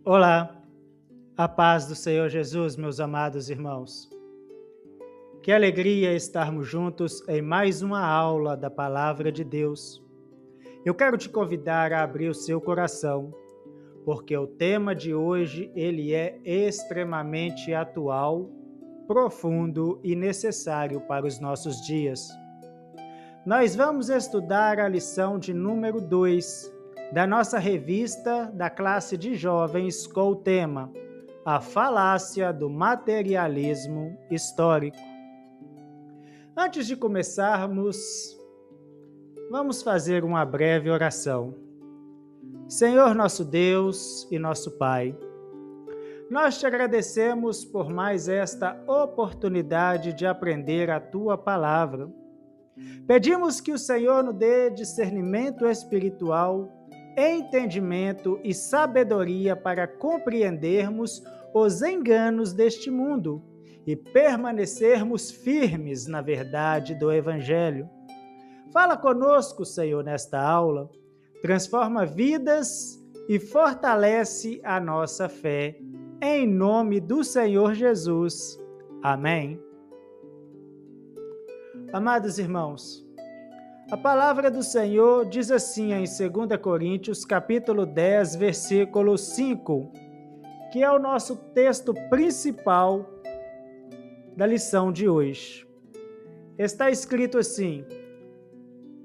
Olá, a paz do Senhor Jesus, meus amados irmãos. Que alegria estarmos juntos em mais uma aula da Palavra de Deus. Eu quero te convidar a abrir o seu coração, porque o tema de hoje ele é extremamente atual, profundo e necessário para os nossos dias. Nós vamos estudar a lição de número 2 da nossa revista da classe de jovens com o tema A Falácia do Materialismo Histórico. Antes de começarmos, vamos fazer uma breve oração. Senhor nosso Deus e nosso Pai, nós te agradecemos por mais esta oportunidade de aprender a Tua Palavra. Pedimos que o Senhor nos dê discernimento espiritual, entendimento e sabedoria para compreendermos os enganos deste mundo e permanecermos firmes na verdade do Evangelho. Fala conosco, Senhor, nesta aula, transforma vidas e fortalece a nossa fé. Em nome do Senhor Jesus. Amém. Amados irmãos, a palavra do Senhor diz assim em 2 Coríntios, capítulo 10, versículo 5, que é o nosso texto principal da lição de hoje. Está escrito assim: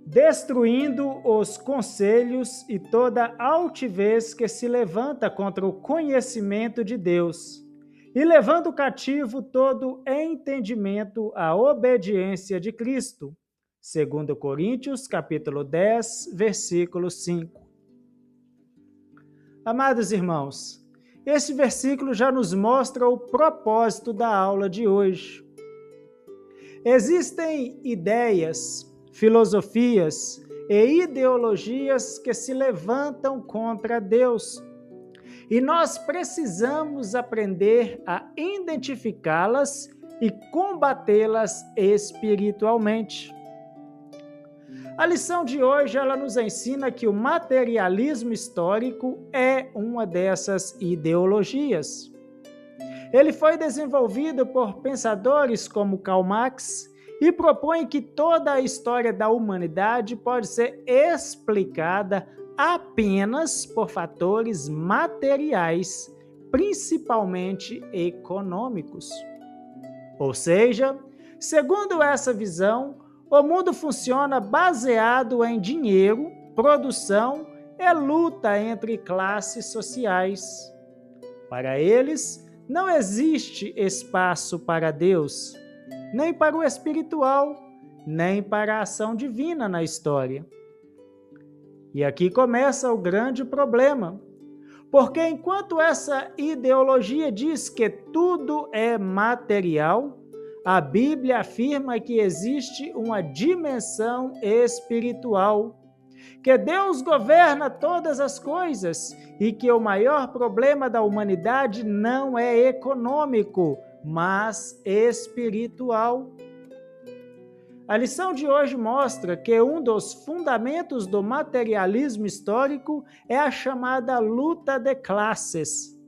destruindo os conselhos e toda altivez que se levanta contra o conhecimento de Deus, e levando cativo todo entendimento à obediência de Cristo. 2 Coríntios, capítulo 10, versículo 5. Amados irmãos, este versículo já nos mostra o propósito da aula de hoje. Existem ideias, filosofias e ideologias que se levantam contra Deus. E nós precisamos aprender a identificá-las e combatê-las espiritualmente. A lição de hoje ela nos ensina que o materialismo histórico é uma dessas ideologias. Ele foi desenvolvido por pensadores como Karl Marx e propõe que toda a história da humanidade pode ser explicada apenas por fatores materiais, principalmente econômicos. Ou seja, segundo essa visão, o mundo funciona baseado em dinheiro, produção e luta entre classes sociais. Para eles, não existe espaço para Deus, nem para o espiritual, nem para a ação divina na história. E aqui começa o grande problema, porque enquanto essa ideologia diz que tudo é material, a Bíblia afirma que existe uma dimensão espiritual, que Deus governa todas as coisas e que o maior problema da humanidade não é econômico, mas espiritual. A lição de hoje mostra que um dos fundamentos do materialismo histórico é a chamada luta de classes.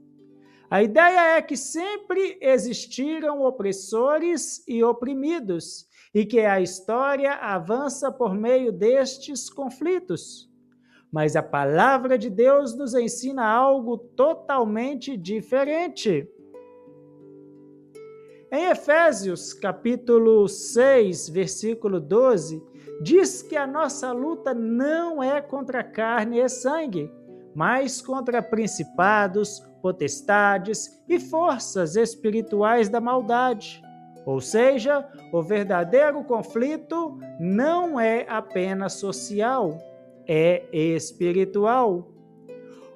A ideia é que sempre existiram opressores e oprimidos e que a história avança por meio destes conflitos. Mas a palavra de Deus nos ensina algo totalmente diferente. Em Efésios, capítulo 6, versículo 12, diz que a nossa luta não é contra carne e sangue, mas contra principados, potestades e forças espirituais da maldade. Ou seja, o verdadeiro conflito não é apenas social, é espiritual.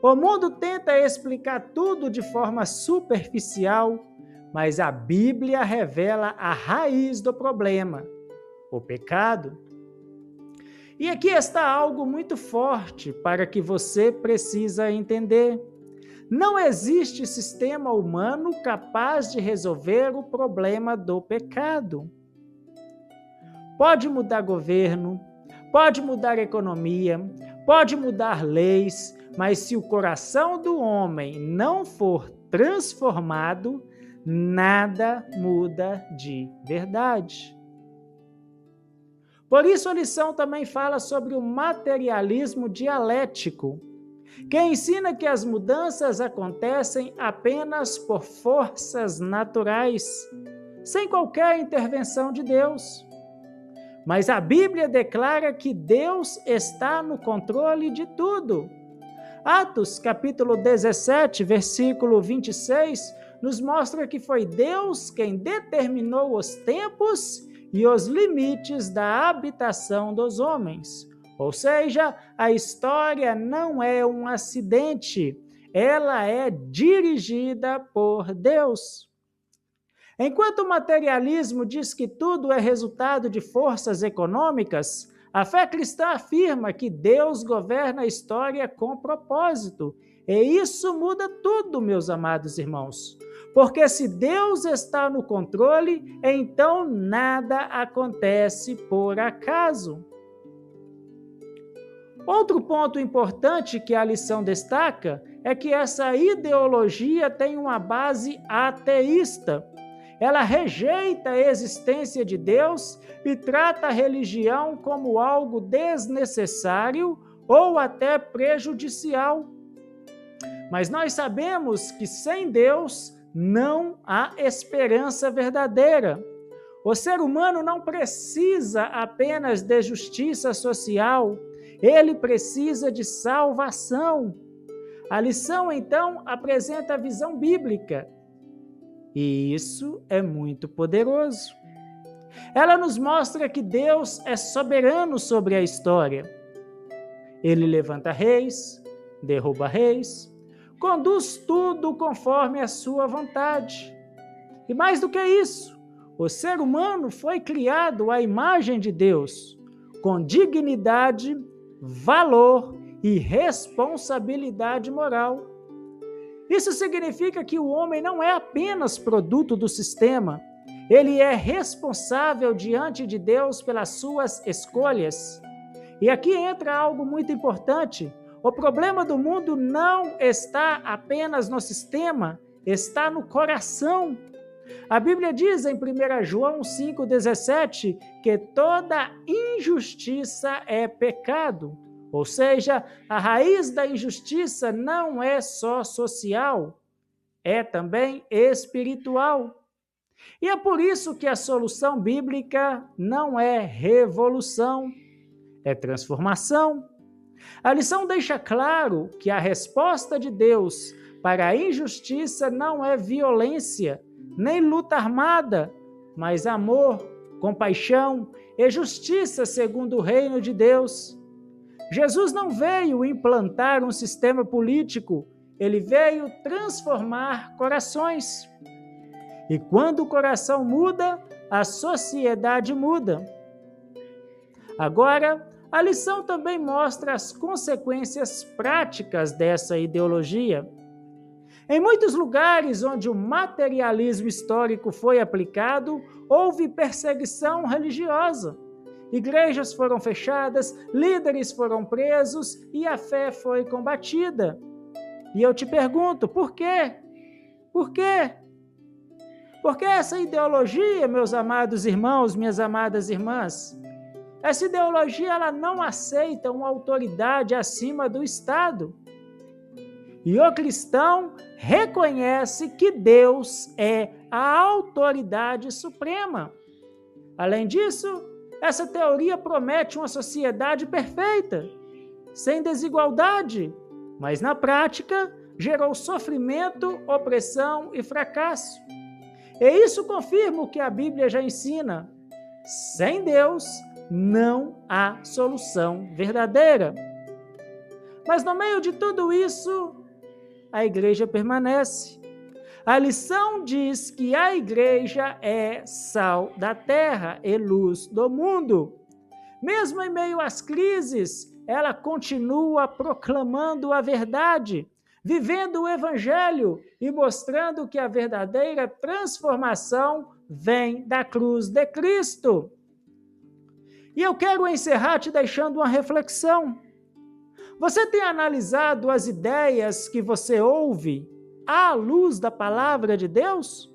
O mundo tenta explicar tudo de forma superficial, mas a Bíblia revela a raiz do problema, o pecado. E aqui está algo muito forte para que você precisa entender. Não existe sistema humano capaz de resolver o problema do pecado. Pode mudar governo, pode mudar economia, pode mudar leis, Mas se o coração do homem não for transformado, nada muda de verdade. Por isso a lição também fala sobre o materialismo dialético, que ensina que as mudanças acontecem apenas por forças naturais, sem qualquer intervenção de Deus. Mas a Bíblia declara que Deus está no controle de tudo. Atos, capítulo 17, versículo 26, nos mostra que foi Deus quem determinou os tempos e os limites da habitação dos homens. Ou seja, a história não é um acidente, ela é dirigida por Deus. Enquanto o materialismo diz que tudo é resultado de forças econômicas, a fé cristã afirma que Deus governa a história com propósito. E isso muda tudo, meus amados irmãos. Porque se Deus está no controle, então nada acontece por acaso. Outro ponto importante que a lição destaca é que essa ideologia tem uma base ateísta. Ela rejeita a existência de Deus e trata a religião como algo desnecessário ou até prejudicial. Mas nós sabemos que sem Deus não há esperança verdadeira. O ser humano não precisa apenas de justiça social, ele precisa de salvação. A lição, então, apresenta a visão bíblica. E isso é muito poderoso. Ela nos mostra que Deus é soberano sobre a história. Ele levanta reis, derruba reis, conduz tudo conforme a sua vontade. E mais do que isso, o ser humano foi criado à imagem de Deus, com dignidade, valor e responsabilidade moral. Isso significa que o homem não é apenas produto do sistema, ele é responsável diante de Deus pelas suas escolhas. E aqui entra algo muito importante. O problema do mundo não está apenas no sistema, está no coração. A Bíblia diz em 1 João 5,17 que toda injustiça é pecado. Ou seja, a raiz da injustiça não é só social, é também espiritual. E é por isso que a solução bíblica não é revolução, é transformação. A lição deixa claro que a resposta de Deus para a injustiça não é violência, nem luta armada, mas amor, compaixão e justiça segundo o reino de Deus. Jesus não veio implantar um sistema político, ele veio transformar corações. E quando o coração muda, a sociedade muda. Agora, a lição também mostra as consequências práticas dessa ideologia. Em muitos lugares onde o materialismo histórico foi aplicado, houve perseguição religiosa. Igrejas foram fechadas, líderes foram presos e a fé foi combatida. E eu te pergunto, por quê? Por quê? Porque essa ideologia, meus amados irmãos, minhas amadas irmãs, essa ideologia ela não aceita uma autoridade acima do Estado. E o cristão reconhece que Deus é a autoridade suprema. Além disso, essa teoria promete uma sociedade perfeita, sem desigualdade, mas na prática gerou sofrimento, opressão e fracasso. E isso confirma o que a Bíblia já ensina. Sem Deus, não há solução verdadeira. Mas no meio de tudo isso, a igreja permanece. A lição diz que a igreja é sal da terra e luz do mundo. Mesmo em meio às crises, ela continua proclamando a verdade, vivendo o evangelho e mostrando que a verdadeira transformação vem da cruz de Cristo. E eu quero encerrar te deixando uma reflexão. Você tem analisado as ideias que você ouve à luz da palavra de Deus?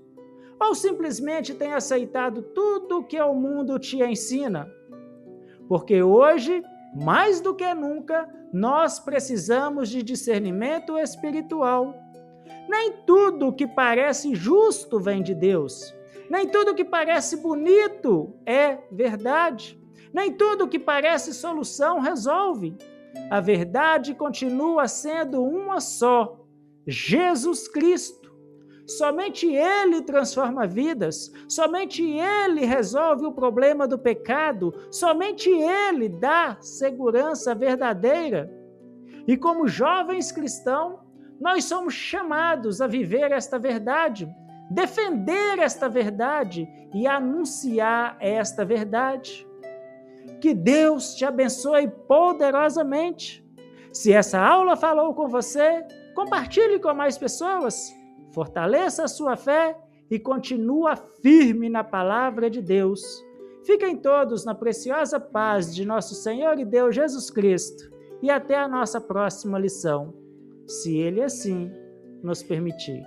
Ou simplesmente tem aceitado tudo o que o mundo te ensina? Porque hoje, mais do que nunca, nós precisamos de discernimento espiritual. Nem tudo que parece justo vem de Deus. Nem tudo que parece bonito é verdade. Nem tudo que parece solução resolve. A verdade continua sendo uma só: Jesus Cristo. Somente Ele transforma vidas, somente Ele resolve o problema do pecado, somente Ele dá segurança verdadeira. E como jovens cristãos, nós somos chamados a viver esta verdade, defender esta verdade e anunciar esta verdade. Que Deus te abençoe poderosamente. Se essa aula falou com você, compartilhe com mais pessoas. Fortaleça a sua fé e continua firme na palavra de Deus. Fiquem todos na preciosa paz de nosso Senhor e Deus Jesus Cristo e até a nossa próxima lição, se Ele assim nos permitir.